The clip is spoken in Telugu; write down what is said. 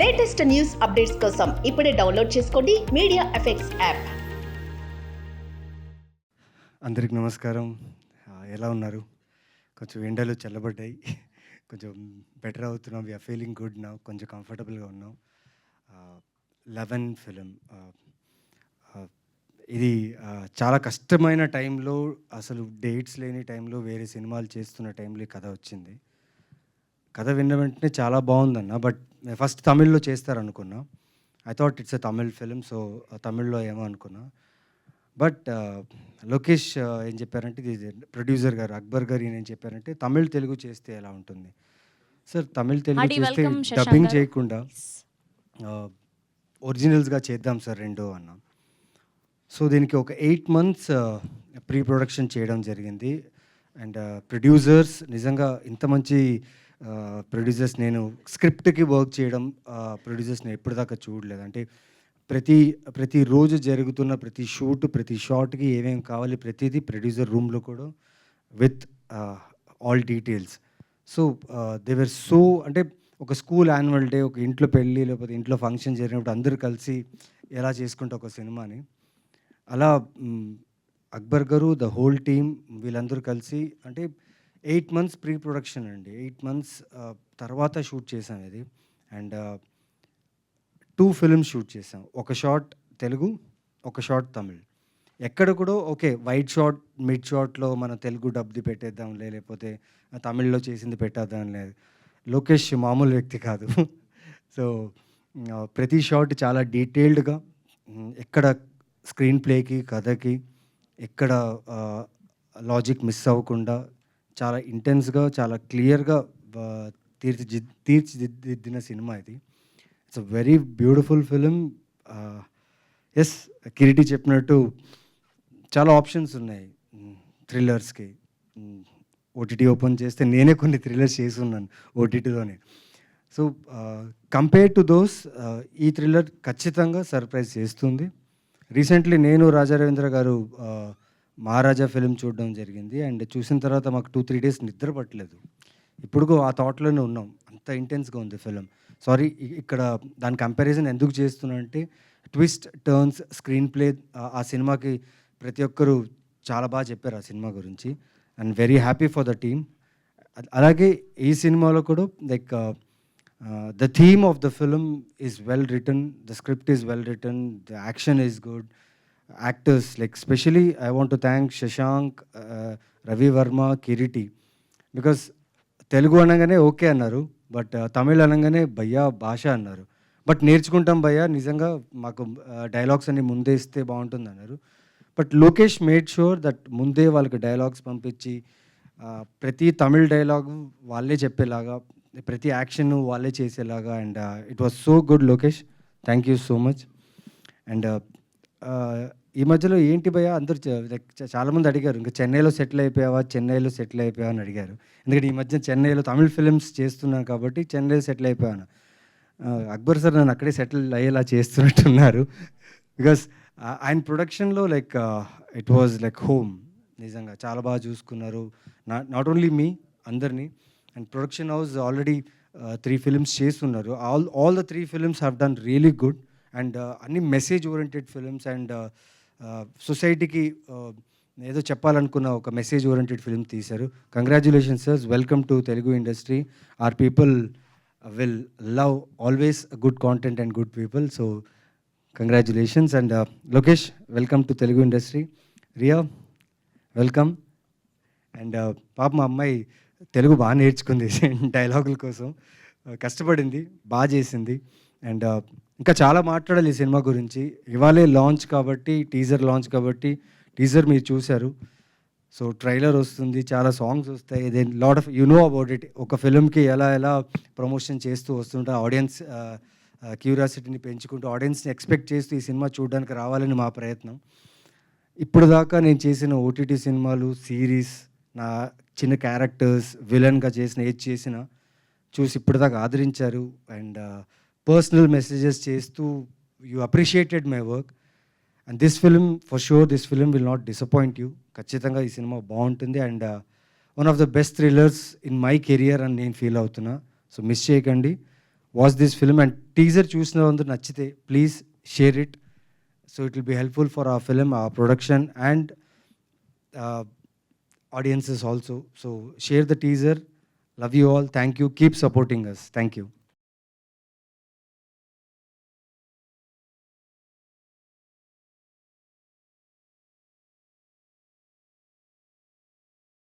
లేటెస్ట్ న్యూస్ అప్డేట్స్ కోసం ఇప్పుడే డౌన్లోడ్ చేసుకోండి మీడియా ఎఫెక్ట్స్ యాప్. అందరికి నమస్కారం. ఎలా ఉన్నారు? కొంచెం ఎండలు చల్లబడ్డాయి. కొంచెం బెటర్ అవుతున్నాం. We're feeling good now. కొంచెం కంఫర్టబుల్గా ఉన్నాం. 11 ఫిలిం ఇది చాలా కష్టమైన టైంలో, అసలు డేట్స్ లేని టైంలో, వేరే సినిమాలు చేస్తున్న టైంలో ఈ కథ వచ్చింది. కథ విన్న వెంటనే చాలా బాగుందన్న. బట్ ఫస్ట్ తమిళ్లో చేస్తారనుకున్నా. I thought it's a Tamil film, so తమిళ్లో ఏమో అనుకున్నా. బట్ లోకేష్ ఏం చెప్పారంటే, ఇది ప్రొడ్యూసర్ గారు అక్బర్ గారు ఏం చెప్పారంటే, తమిళ్ తెలుగు చేస్తే ఎలా ఉంటుంది సార్? తమిళ్ తెలుగు చేస్తే డబ్బింగ్ చేయకుండా ఒరిజినల్స్గా చేద్దాం సార్ రెండు అన్నాం. సో దీనికి ఒక 8 months ప్రీ ప్రొడక్షన్ చేయడం జరిగింది. అండ్ ప్రొడ్యూసర్స్ నిజంగా ఇంత మంచి ప్రొడ్యూసర్స్, నేను స్క్రిప్ట్కి వర్క్ చేయడం ప్రొడ్యూసర్స్ నేను ఎప్పటిదాకా చూడలేదు. అంటే ప్రతిరోజు జరుగుతున్న ప్రతి షూట్, ప్రతి షాట్కి ఏమేమి కావాలి ప్రతిదీ ప్రొడ్యూసర్ రూమ్లో కూడా with all details. So Devara so, అంటే ఒక స్కూల్ యాన్యువల్ డే, ఒక ఇంట్లో పెళ్ళి, లేకపోతే ఇంట్లో ఫంక్షన్ జరిగినప్పుడు అందరూ కలిసి ఎలా చేసుకుంటే ఒక సినిమాని, అలా అక్బర్ గారు, ద హోల్ టీమ్, వీళ్ళందరూ కలిసి, అంటే 8 months ప్రీ ప్రొడక్షన్ అండి. 8 months తర్వాత షూట్ చేసాం ఇది. అండ్ 2 ఫిల్మ్స్ షూట్ చేసాం. ఒక షాట్ తెలుగు, ఒక షాట్ తమిళ్. ఎక్కడ కూడా ఓకే వైట్ షాట్, మిడ్ షాట్లో మనం తెలుగు డబ్ది పెట్టేద్దాంలే, లేకపోతే తమిళ్లో చేసింది పెట్టేద్దాం లేదు. లోకేష్ మామూలు వ్యక్తి కాదు. సో ప్రతి షాట్ చాలా డీటెయిల్డ్గా, ఎక్కడ స్క్రీన్ ప్లేకి, కథకి ఎక్కడ లాజిక్ మిస్ అవ్వకుండా చాలా ఇంటెన్స్గా, చాలా క్లియర్గా తీర్చిదిద్దిన సినిమా ఇది. It's a very beautiful film. Yes, Kireeti చెప్పినట్టు చాలా ఆప్షన్స్ ఉన్నాయి థ్రిల్లర్స్కి. ఓటీటీ ఓపెన్ చేస్తే నేనే కొన్ని థ్రిల్లర్స్ చేసి ఉన్నాను ఓటీటీలోనే. సో కంపేర్ టు దోస్, ఈ థ్రిల్లర్ ఖచ్చితంగా సర్ప్రైజ్ చేస్తుంది. రీసెంట్లీ నేను రాజా రవీంద్ర గారు మహారాజా ఫిలిం చూడడం జరిగింది. అండ్ చూసిన తర్వాత మాకు 2-3 days నిద్ర పట్టలేదు. ఇప్పుడు ఆ థాట్లోనే ఉన్నాం, అంత ఇంటెన్స్గా ఉంది ఫిలిం. సారీ, ఇక్కడ దాని కంపారిజన్ ఎందుకు చేస్తున్నా అంటే, ట్విస్ట్, టర్న్స్, స్క్రీన్ ప్లే, ఆ సినిమాకి ప్రతి ఒక్కరూ చాలా బాగా చెప్పారు ఆ సినిమా గురించి. And very happy for the team. అలాగే ఈ సినిమాలో కూడా like the theme of the film is well written, the script is well written, the action is good. Actors, like especially I want to thank Shashank, Ravi Verma, Kiriti, because Telugu అనగానే ఓకే అన్నారు, బట్ తమిళ్ అనగానే భయ్యా భాష అన్నారు. బట్ నేర్చుకుంటాం భయ్యా, నిజంగా మాకు డైలాగ్స్ అన్ని ముందే ఇస్తే బాగుంటుంది అన్నారు. But Lokesh made sure that ముందే వాళ్ళకి డైలాగ్స్ పంపించి ప్రతి తమిళ్ డైలాగు వాళ్ళే చెప్పేలాగా, ప్రతి యాక్షన్ వాళ్ళే చేసేలాగా. And it was so good Lokesh, thank you so much. And ఈ మధ్యలో ఏంటి భయ్యా అందరూ చాలామంది అడిగారు, ఇంకా చెన్నైలో సెటిల్ అయిపోయావా, చెన్నైలో సెటిల్ అయిపోయావా అని అడిగారు. ఎందుకంటే ఈ మధ్య చెన్నైలో తమిళ్ ఫిలిమ్స్ చేస్తున్నాను కాబట్టి చెన్నైలో సెటిల్ అయిపోయాను. అక్బర్ సార్ నన్ను అక్కడే సెటిల్ అయ్యేలా చేస్తున్నట్టున్నారు. బికాస్ ఆయన ప్రొడక్షన్లో like it was like home. నిజంగా చాలా బాగా చూసుకున్నారు, నాట్ ఓన్లీ మీ, అందరినీ. And production house already 3 films చేస్తున్నారు. All the 3 films have done really good. And అన్ని మెసేజ్ ఓరియంటెడ్ ఫిలిమ్స్. అండ్ సొసైటీకి ఏదో చెప్పాలనుకున్న ఒక మెసేజ్ ఓరియంటెడ్ ఫిలిం తీశారు. Congratulations sir, welcome to Telugu industry. Our people will love always good content and good people. So congratulations. And Lokesh, welcome to Telugu industry. Riya, welcome. And పాప మా అమ్మాయి తెలుగు బాగా నేర్చుకుంది డైలాగుల కోసం, కష్టపడింది, బాగా చేసింది. అండ్ ఇంకా చాలా మాట్లాడాలి ఈ సినిమా గురించి. ఇవాళే లాంచ్ కాబట్టి, టీజర్ లాంచ్ కాబట్టి, టీజర్ మీరు చూశారు. సో ట్రైలర్ వస్తుంది, చాలా సాంగ్స్ వస్తాయి. Then lot of you know about it. ఒక ఫిల్మ్కి ఎలా ప్రమోషన్ చేస్తూ వస్తుంటే ఆడియన్స్ క్యూరియాసిటీని పెంచుకుంటూ, ఆడియన్స్ని ఎక్స్పెక్ట్ చేస్తూ ఈ సినిమా చూడడానికి రావాలని మా ప్రయత్నం. ఇప్పుడు దాకా నేను చేసిన ఓటీటీ సినిమాలు, సిరీస్, నా చిన్న క్యారెక్టర్స్, విలన్గా చేసిన ఏది చేసినా చూసి ఇప్పటిదాకా ఆదరించారు. అండ్ పర్సనల్ మెసేజెస్ చేస్తూ you appreciated my work. And this film, for sure this film will not disappoint you. ఖచ్చితంగా ఈ సినిమా బాగుంటుంది. And one of the best thrillers in my career అని నేను ఫీల్ అవుతున్నా. సో మిస్ చేయకండి. Watch this film and teaser చూసిన వాళ్ళు నచ్చితే please share it. So it will be helpful for our film, our production and audiences also. So share the teaser. Love you all. Thank you. Keep supporting us. Thank you.